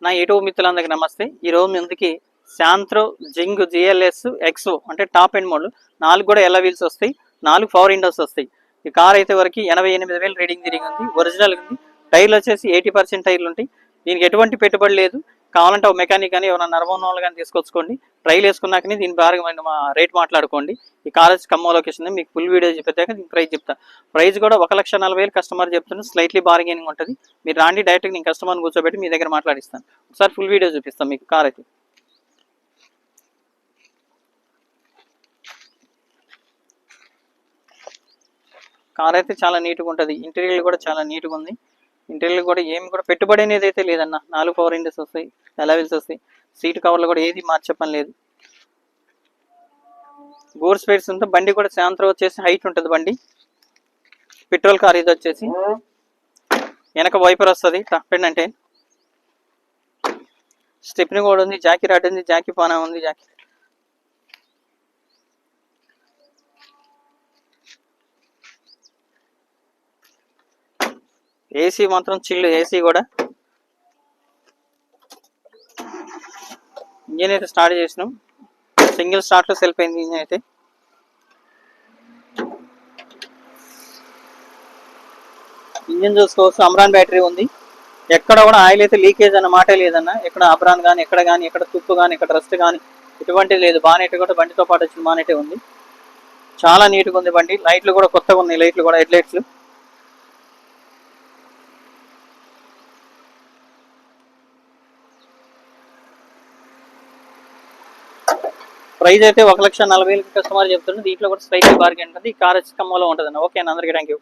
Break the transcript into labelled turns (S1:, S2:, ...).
S1: నా యూట్యూబ్ మిత్రులందరికీ నమస్తే. ఈరోజు ముందుకి శాంత్రో జింగ్ జిఎల్ఎస్ ఎక్సో అంటే టాప్ ఎండ్ మోడల్ 4 కూడా ఎలా వీల్స్ వస్తాయి, 4 పవర్ విండోస్ వస్తాయి. ఈ కార్ అయితే వరకు 88,000 రీడింగ్ తిరిగి ఉంది. ఒరిజినల్ ఉంది. టైర్లు వచ్చేసి 80% టైర్లు ఉంటాయి. దీనికి ఎటువంటి పెట్టుబడి లేదు. కావాలంటే ఒక మెకానిక్ కానీ ఎవరైనా నర్మం వాళ్ళు కానీ తీసుకొచ్చుకోండి. ట్రైల్ వేసుకున్నాకనే దీని బాగా రేట్ మాట్లాడుకోండి. ఈ కార్ వచ్చి ఖమ్మం లొకేషన్. మీకు ఫుల్ వీడియో చెప్పాక దీని ప్రైస్ చెప్తా. ప్రైస్ కూడా 1,40,000 కస్టమర్ చెప్తున్నారు. స్లైట్లీ బార్గెనింగ్ ఉంటుంది. మీరు రాండి, డైరెక్ట్గా నేను కస్టమర్ని కూర్చోబెట్టి మీ దగ్గర మాట్లాడిస్తాను. ఒకసారి ఫుల్ వీడియో చూపిస్తాను మీకు. కార్ అయితే చాలా నీట్గా ఉంటుంది. ఇంటీరియర్ కూడా చాలా నీట్గా ఉంది. ఇంటీరియర్ కూడా ఏమి కూడా పెట్టుబడి అనేది అయితే లేదన్న. 4 పవర్ విండోస్ వస్తాయి, అలవిల్స్ వస్తాయి. సీట్ కవర్లు కూడా ఏది మార్చపని లేదు. గోర్ స్పేస్ ఉంటే బండి కూడా శాంత్రో వచ్చేసి హైట్ ఉంటుంది. బండి పెట్రోల్ కార్. ఇది వచ్చేసి వెనక వైపర్ వస్తుంది. టాప్ ఎండ్ అంటే స్టెప్ని కూడా ఉంది. జాకీ రాడ్ ఉంది, జాకీ పానా ఉంది. జాకీ ఏసీ మాత్రం చిల్లు. ఏసీ కూడా ఇంజిన్ అయితే స్టార్ట్ చేసినాం. సింగిల్ స్టార్ట్లో సెల్ఫ్ అయింది ఇంజిన్ అయితే. ఇంజిన్ చూసుకోవచ్చు. అమ్రాన్ బ్యాటరీ ఉంది. ఎక్కడ కూడా ఆయిల్ అయితే లీకేజ్ అన్న మాట లేదన్న. ఎక్కడ అబ్రాన్ కానీ ఎక్కడ తుప్పు కానీ ఎక్కడ రస్ట్ కానీ ఎటువంటిది లేదు. బానెట్ కూడా బండితో పాటు వచ్చిన బానెటే ఉంది. చాలా నీట్గా ఉంది బండి. లైట్లు కూడా కొత్తగా ఉన్నాయి. లైట్లు కూడా హెడ్ లైట్స్. ప్రైస్ అయితే 1,40,000 కస్టమర్ చెప్తుంది. దీంట్లో కూడా స్లైట్లీ బార్గెన్ ఉంటుంది. ఈ కార్ వచ్చి ఖమ్మంలో ఉంటుంది. ఓకే అన్న, అందరికీ థ్యాంక్ యూ.